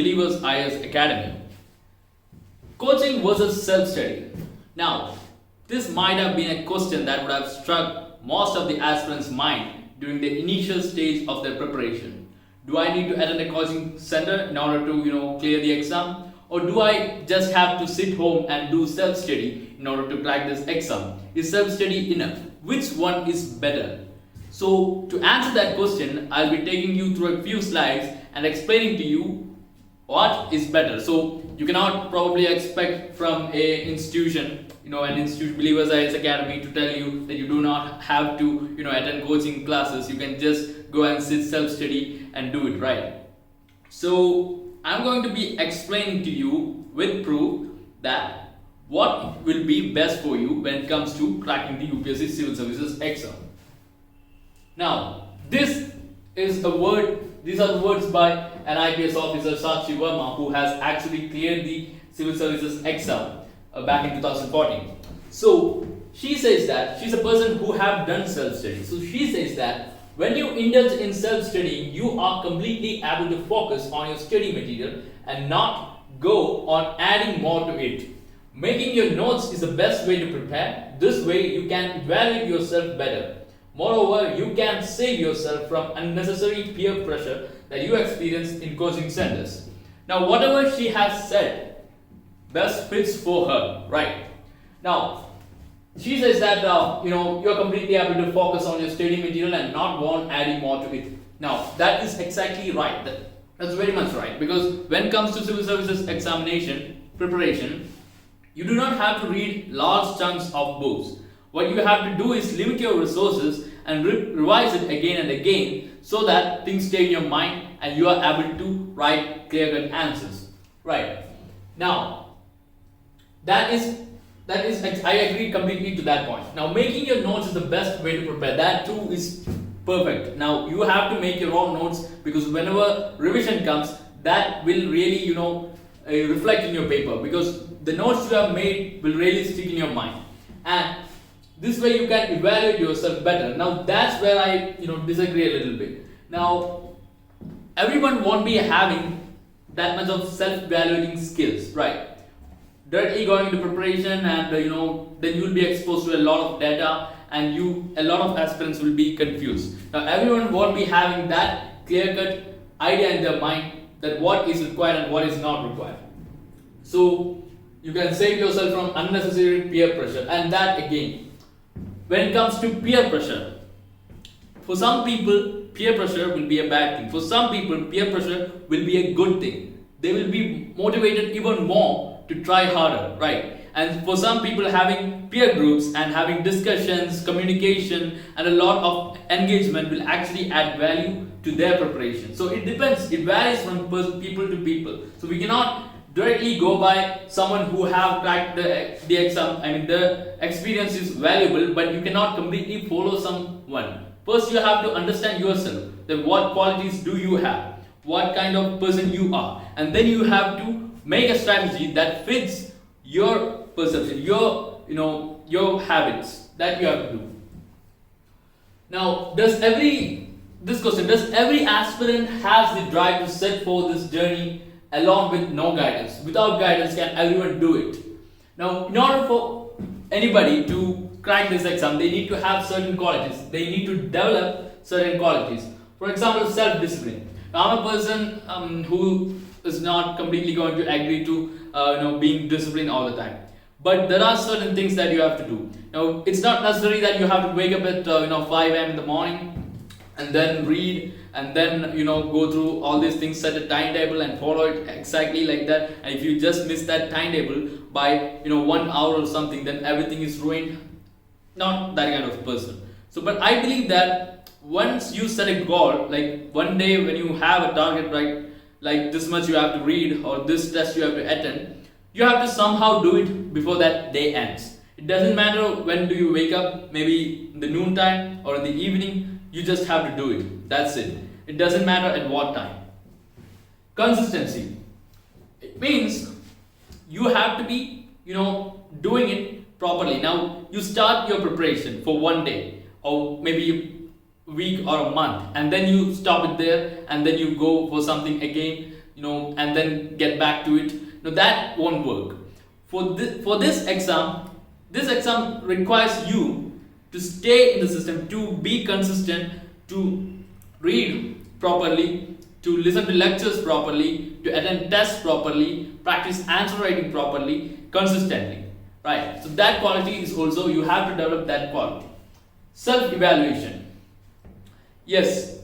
Believers IAS Academy. Coaching versus self-study. Now, this might have been a question that would have struck most of the aspirants' mind during the initial stage of their preparation. Do I need to attend a coaching center in order to clear the exam? Or do I just have to sit home and do self-study in order to crack this exam? Is self-study enough? Which one is better? So to answer that question, I'll be taking you through a few slides and explaining to you what is better. So you cannot probably expect from a institution, an institute Believers IAS Academy, to tell you that you do not have to, attend coaching classes. You can just go and sit self-study and do it, right? So I'm going to be explaining to you with proof that what will be best for you when it comes to cracking the UPSC Civil Services exam. Now, these are the words by an IPS officer, Sakshi Verma, who has actually cleared the Civil Services exam back in 2014. So she says that she's a person who have done self-study. So she says that when you indulge in self-studying, you are completely able to focus on your study material and not go on adding more to it. Making your notes is the best way to prepare. This way you can evaluate yourself better. Moreover, you can save yourself from unnecessary peer pressure that you experience in coaching centers. Now, whatever she has said best fits for her, right? Now, she says that you're completely able to focus on your study material and not go on adding more to it. Now, that is exactly right. That's very much right, because when it comes to civil services examination preparation, you do not have to read large chunks of books. What you have to do is limit your resources and revise it again and again so that things stay in your mind and you are able to write clear-cut answers. Right. Now, that is I agree completely to that point. Now, making your notes is the best way to prepare. That too is perfect. Now, you have to make your own notes, because whenever revision comes, that will really reflect in your paper, because the notes you have made will really stick in your mind, and this way you can evaluate yourself better. Now, that's where I disagree a little bit. Now, everyone won't be having that much of self-evaluating skills, right? Directly going into preparation, and then you will be exposed to a lot of data, and a lot of aspirants will be confused. Now, everyone won't be having that clear-cut idea in their mind that what is required and what is not required. So you can save yourself from unnecessary peer pressure. And that again, when it comes to peer pressure, for some people peer pressure will be a bad thing. For some people peer pressure will be a good thing. They will be motivated even more to try harder, right? And for some people, having peer groups and having discussions, communication, and a lot of engagement will actually add value to their preparation. So it depends. It varies from people to people. So we cannot directly go by someone who have cracked the exam. I mean, the experience is valuable, but you cannot completely follow someone. First, you have to understand yourself. That what qualities do you have? What kind of person you are? And then you have to make a strategy that fits your perception, your habits that you have to do. Now, does every aspirant has the drive to set forth this journey along with no guidance? Without guidance, can everyone do it? Now, in order for anybody to crack this exam, they need to have certain qualities. They need to develop certain qualities. For example, self-discipline. Now, I'm a person who is not completely going to agree to being disciplined all the time. But there are certain things that you have to do. Now, it's not necessary that you have to wake up at 5 a.m. in the morning and then read and then go through all these things, set a timetable and follow it exactly like that. And if you just miss that timetable by 1 hour or something, then everything is ruined. Not that kind of person. So, but I believe that once you set a goal, like one day when you have a target, right, like this much you have to read or this test you have to attend, you have to somehow do it before that day ends. It doesn't matter when do you wake up, maybe in the noon time or in the evening, you just have to do it. That's it. It doesn't matter at what time. Consistency. It means you have to be, doing it properly. Now, you start your preparation for one day or maybe a week or a month, and then you stop it there and then you go for something again. and then get back to it. No, that won't work. For this exam requires you to stay in the system, to be consistent, to read properly, to listen to lectures properly, to attend tests properly, practice answer writing properly, consistently. Right? So that quality is also, you have to develop that quality. Self-evaluation. Yes,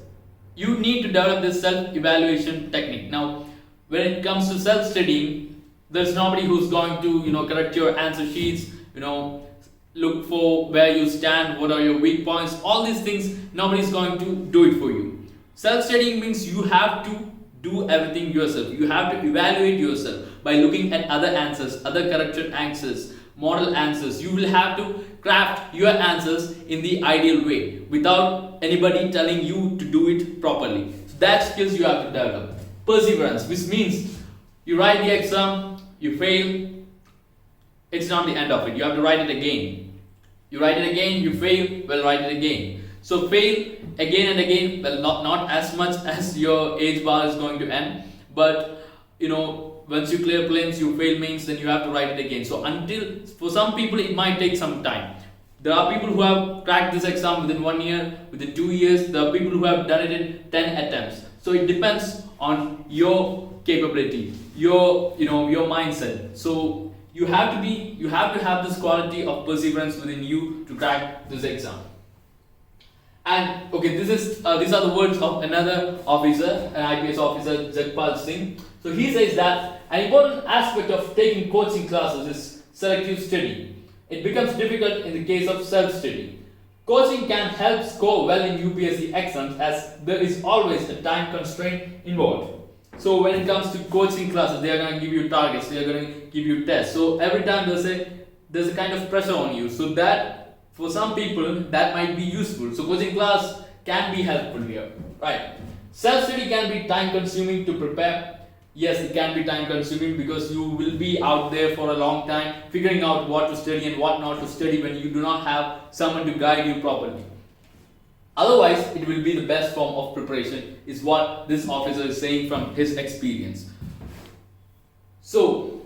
you need to develop this self-evaluation technique. Now, when it comes to self-studying, there's nobody who's going to, correct your answer sheets, look for where you stand, what are your weak points, all these things, nobody's going to do it for you. Self-studying means you have to do everything yourself. You have to evaluate yourself by looking at other answers, other corrected answers, model answers. You will have to craft your answers in the ideal way without anybody telling you to do it properly. So that skills you have to develop. Perseverance, which means you write the exam, you fail, it's not the end of it. You have to write it again. You write it again, you fail, well, write it again. So fail again and again, well, not as much as your age bar is going to end, but once you clear prelims, you fail mains, then you have to write it again. So for some people it might take some time. There are people who have cracked this exam within 1 year, within 2 years. There are people who have done it in 10 attempts. So it depends on your capability, your mindset. So you have to have this quality of perseverance within you to crack this exam. And okay, these are the words of another officer, an IPS officer, Jagpal Singh. So he says that an important aspect of taking coaching classes is selective study. It becomes difficult in the case of self-study. Coaching can help score well in UPSC exams as there is always a time constraint involved. So when it comes to coaching classes, they are going to give you targets, they are going to give you tests. So every time there's a kind of pressure on you. So that for some people that might be useful. So coaching class can be helpful here, right? Self-study can be time consuming to prepare. Yes, it can be time consuming because you will be out there for a long time figuring out what to study and what not to study when you do not have someone to guide you properly. Otherwise, it will be the best form of preparation, is what this officer is saying from his experience. So,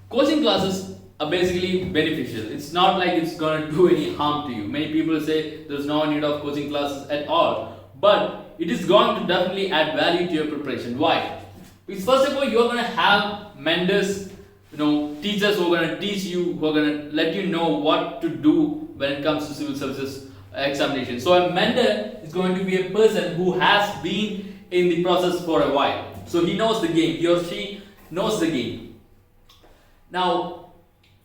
coaching classes are basically beneficial. It's not like it's going to do any harm to you. Many people say there's no need of coaching classes at all, but it is going to definitely add value to your preparation. Why? Because first of all, you're going to have mentors, teachers who are going to teach you, who are going to let you know what to do when it comes to civil services examination. So a mentor is going to be a person who has been in the process for a while. So he knows the game, he or she knows the game. Now,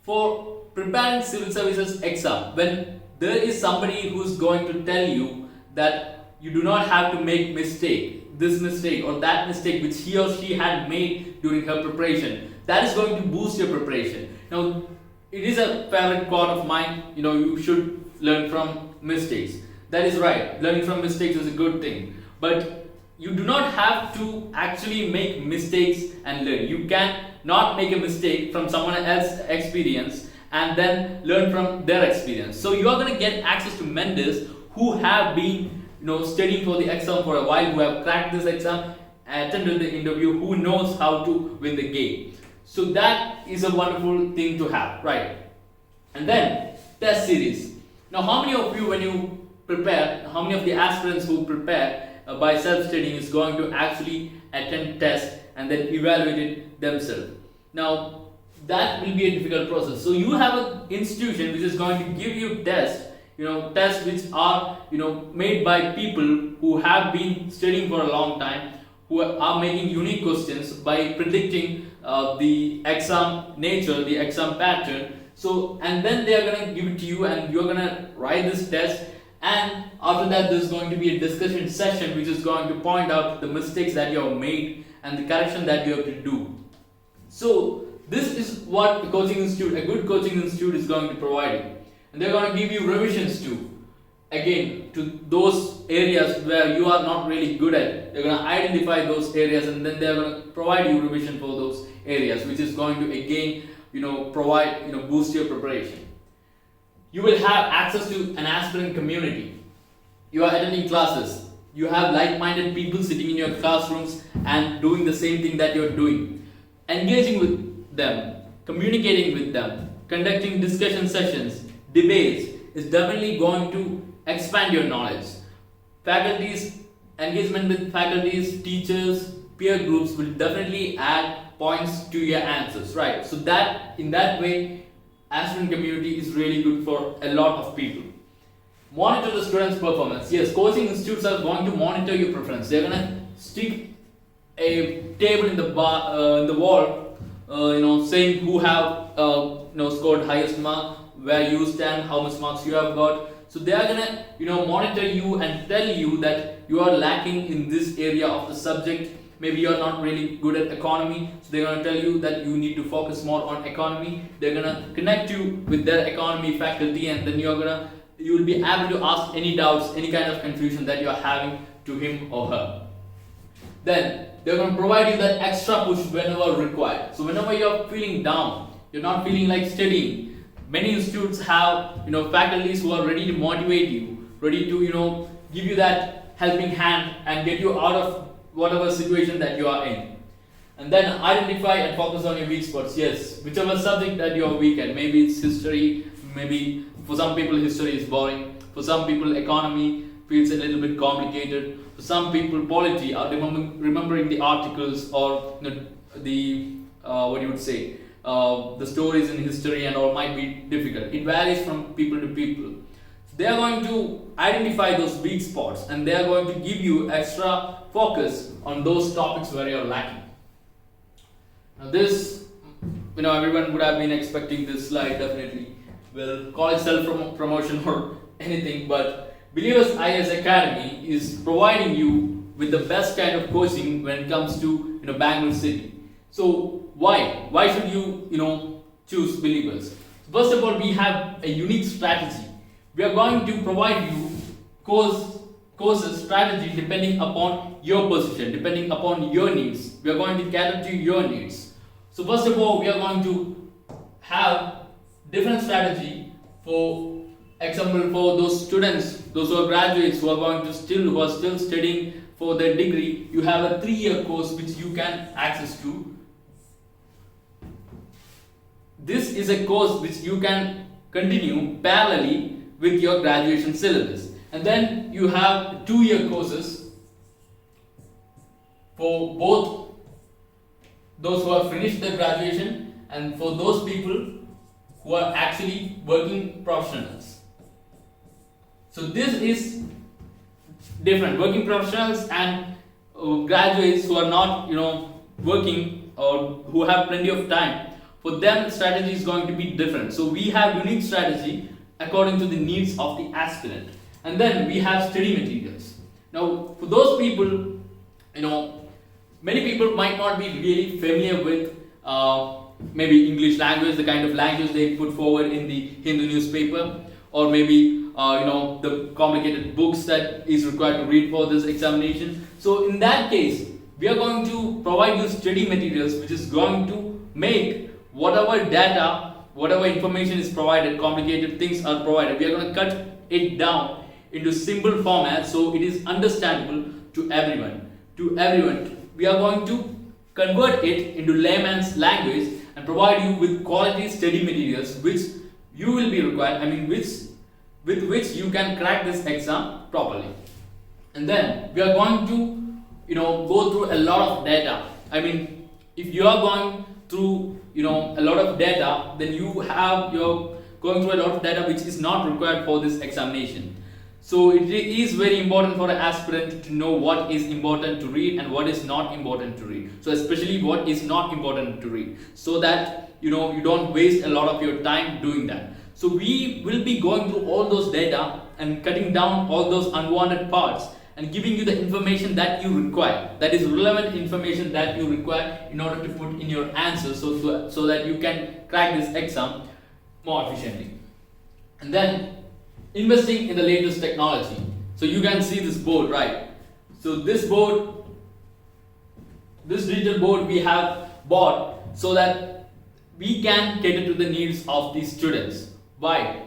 for preparing civil services exam, when there is somebody who's going to tell you that you do not have to make this mistake or that mistake which he or she had made during her preparation, that is going to boost your preparation. Now, it is a favorite quote of mine, you should learn from mistakes. That is right, learning from mistakes is a good thing, but you do not have to actually make mistakes and learn. You can not make a mistake from someone else's experience and then learn from their experience. So you are going to get access to mentors who have been studying for the exam for a while, who have cracked this exam, attended the interview, who knows how to win the game. So that is a wonderful thing to have, right? And then test series. Now, how many of you, when you prepare, how many of the aspirants who prepare by self-studying is going to actually attend tests and then evaluate it themselves? Now, that will be a difficult process. So you have an institution which is going to give you tests, tests which are, made by people who have been studying for a long time, who are making unique questions by predicting the exam nature, the exam pattern. So, and then they are going to give it to you and you're going to write this test, and after that there's going to be a discussion session which is going to point out the mistakes that you have made and the correction that you have to do. So this is what a coaching institute, a good coaching institute, is going to provide you. And they're going to give you revisions too. Again, to those areas where you are not really good at, they're going to identify those areas and then they're going to provide you revision for those areas, which is going to again provide, boost your preparation. You will have access to an aspirant community. You are attending classes. you have like-minded people sitting in your classrooms and doing the same thing that you're doing. Engaging with them, communicating with them, conducting discussion sessions, debates is definitely going to expand your knowledge. Faculties, engagement with faculties, teachers, peer groups will definitely add points to your answers, right? So that in that way, aspiring community is really good for a lot of people. Monitor the students' performance. Yes, coaching institutes are going to monitor your preference. They're gonna stick a table in the wall, saying who have scored highest mark, where you stand, how much marks you have got. So they are gonna monitor you and tell you that you are lacking in this area of the subject. Maybe you are not really good at economy, so they're gonna tell you that you need to focus more on economy. They're gonna connect you with their economy faculty, and then you will be able to ask any doubts, any kind of confusion that you are having to him or her. Then they're going to provide you that extra push whenever required. So whenever you're feeling down, you're not feeling like studying, many institutes have faculties who are ready to motivate you, ready to give you that helping hand and get you out of whatever situation that you are in. And then identify and focus on your weak spots. Yes, whichever subject that you're weak at, maybe it's history, maybe for some people history is boring, for some people economy feels a little bit complicated, for some people polity or remembering the articles or the the stories in history and all might be difficult. It varies from people to people. They are going to identify those weak spots and they are going to give you extra focus on those topics where you're lacking. Now this, everyone would have been expecting this slide definitely. Well, call it self-promotion or anything, but Believers IAS Academy is providing you with the best kind of coaching when it comes to Bangalore city. So why should you choose Believers? First of all, we have a unique strategy. We are going to provide you courses strategy depending upon your position, depending upon your needs. We are going to cater to your needs. So first of all, we are going to have different strategy. For example, for those students, those who are graduates who are still studying for their degree, you have a 3-year course which you can access to. This is a course which you can continue parallelly with your graduation syllabus. And then you have 2-year courses for both those who have finished their graduation and for those people who are actually working professionals. So this is different. Working professionals and graduates who are not working or who have plenty of time, for them strategy is going to be different. So we have unique strategy according to the needs of the aspirant. And then we have study materials. Now for those people, many people might not be really familiar with maybe English language, the kind of language they put forward in the Hindu newspaper, or maybe the complicated books that is required to read for this examination. So in that case, we are going to provide you study materials which is going to make whatever data, whatever information is provided, complicated things are provided, we are going to cut it down into simple format so it is understandable to everyone. We are going to convert it into layman's language and provide you with quality study materials which you will be required, with which you can crack this exam properly. And then we are going to go through a lot of data. If you are going through a lot of data, then you're going through a lot of data which is not required for this examination. So it is very important for an aspirant to know what is important to read and what is not important to read. So especially what is not important to read, so that you don't waste a lot of your time doing that. So we will be going through all those data and cutting down all those unwanted parts and giving you the information that you require, that is relevant information that you require in order to put in your answers so that you can crack this exam more efficiently. And then investing in the latest technology. So you can see this board, right? So this digital board we have bought so that we can cater to the needs of these students. Why?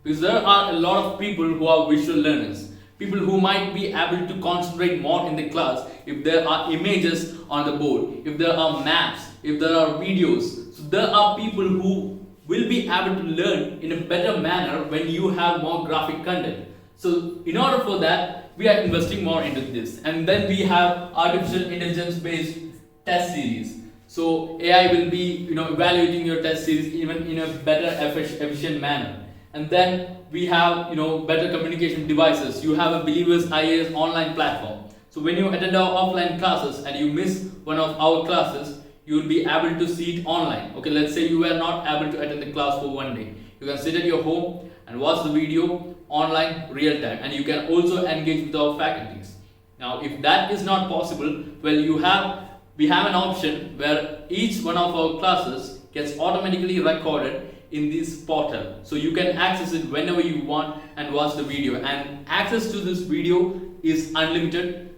Because there are a lot of people who are visual learners. People who might be able to concentrate more in the class if there are images on the board, if there are maps, if there are videos. So there are people who will be able to learn in a better manner when you have more graphic content. So in order for that, we are investing more into this. And then we have artificial intelligence based test series. So AI will be evaluating your test series even in a better efficient manner. And then we have better communication devices. You have a Believers IAS online platform. So when you attend our offline classes and you miss one of our classes, you will be able to see it online. Okay, let's say you were not able to attend the class for one day. You can sit at your home and watch the video online real time, and you can also engage with our faculties. Now if that is not possible, well, we have an option where each one of our classes gets automatically recorded in this portal, so you can access it whenever you want and watch the video, and access to this video is unlimited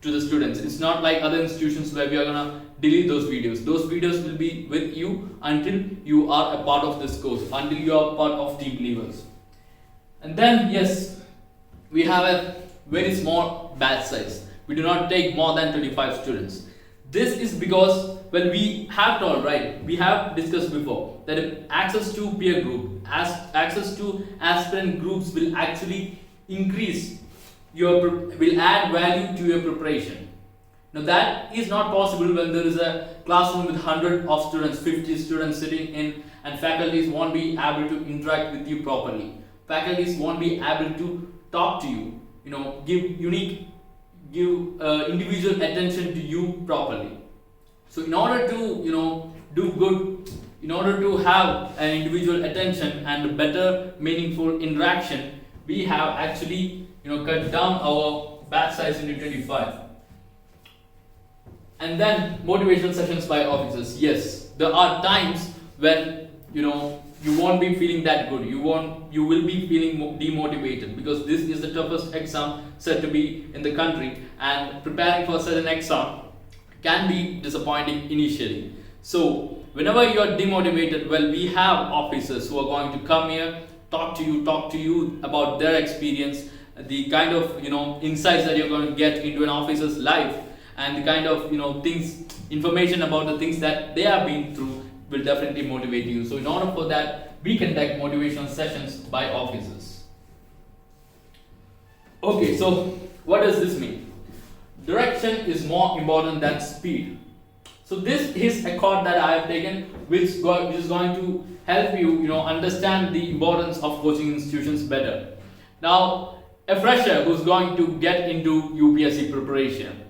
to the students. It's not like other institutions where we are gonna delete those videos. Those videos will be with you until you are a part of this course, until you are part of Team Believers. And then yes, we have a very small batch size. We do not take more than 25 students. This is because, well, we have told, right, we have discussed before that access to peer group, access to aspirant groups will actually increase will add value to your preparation. Now that is not possible when there is a classroom with 100 of students, 50 students sitting in, and faculties won't be able to interact with you properly. Faculties won't be able to talk to you, give individual attention to you properly. So in order to do good, in order to have an individual attention and a better meaningful interaction, we have actually cut down our batch size into 25. And then motivational sessions by officers. Yes, there are times when you won't be feeling that good. You will be feeling demotivated because this is the toughest exam said to be in the country, and preparing for such an exam can be disappointing initially. So whenever you are demotivated, well, we have officers who are going to come here, talk to you about their experience, the kind of insights that you're going to get into an officer's life, and the kind of information about the things that they have been through will definitely motivate you. So in order for that, we conduct motivational sessions by officers. Okay, so what does this mean? Direction is more important than speed. So this is a chord that I have taken, which is going to help you understand the importance of coaching institutions better. Now, a fresher who's going to get into UPSC preparation,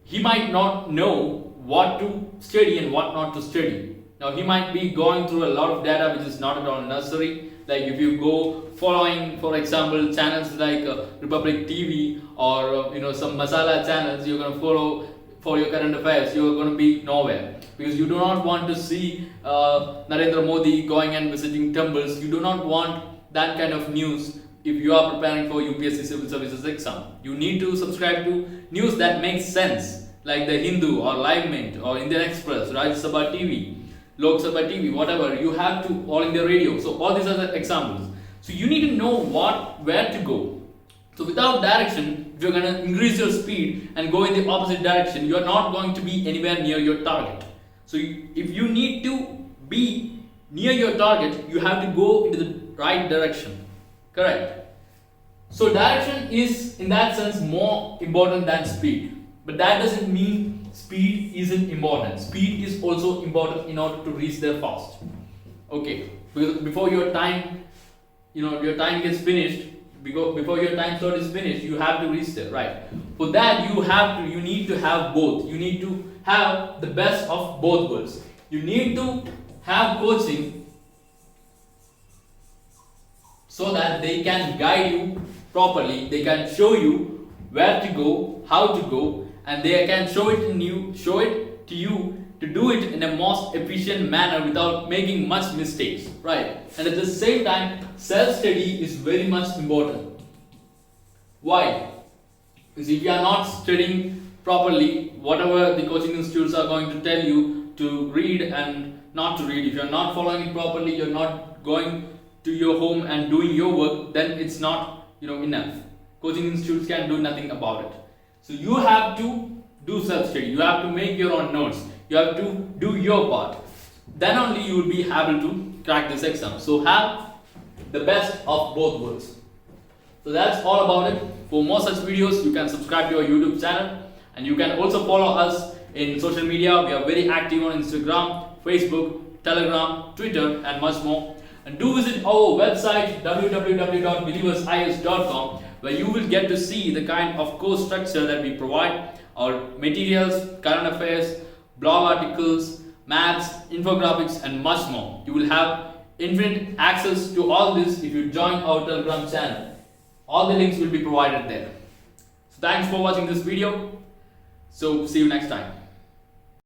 he might not know what to study and what not to study. Now he might be going through a lot of data which is not at all necessary. Like if you go following, for example, channels like Republic TV or some masala channels, you're going to follow for your current affairs, you're going to be nowhere, because you do not want to see Narendra Modi going and visiting temples. You do not want that kind of news if you are preparing for UPSC Civil Services exam. You need to subscribe to news that makes sense, like the Hindu or Live Mint or Indian Express, Rajya Sabha TV, Lok Sabha TV, whatever. You have to, All India Radio. So all these are the examples. So you need to know where to go. So without direction, if you're going to increase your speed and go in the opposite direction, you are not going to be anywhere near your target. So if you need to be near your target, you have to go into the right direction. Correct? So direction is, in that sense, more important than speed. But that doesn't mean speed isn't important. Speed is also important in order to reach there fast. Okay, because before your time, your time gets finished, before your time slot is finished, you have to reach there, right? For that, you need to have both. You need to have the best of both worlds. You need to have coaching so that they can guide you properly. They can show you where to go, how to go, and they can show it to you to do it in a most efficient manner without making much mistakes, right? And at the same time, self-study is very much important. Why? Because if you are not studying properly, whatever the coaching institutes are going to tell you to read and not to read, if you are not following it properly, you're not going to your home and doing your work, then it's not enough. Coaching institutes can do nothing about it. So you have to do self-study. You have to make your own notes. You have to do your part. Then only you will be able to crack this exam. So have the best of both worlds. So that's all about it. For more such videos, you can subscribe to our YouTube channel, and you can also follow us in social media. We are very active on Instagram, Facebook, Telegram, Twitter, and much more. And do visit our website www.believersias.com, where you will get to see the kind of course structure that we provide, our materials, current affairs, blog articles, maps, infographics, and much more. You will have infinite access to all this if you join our Telegram channel. All the links will be provided there. So thanks for watching this video. So see you next time.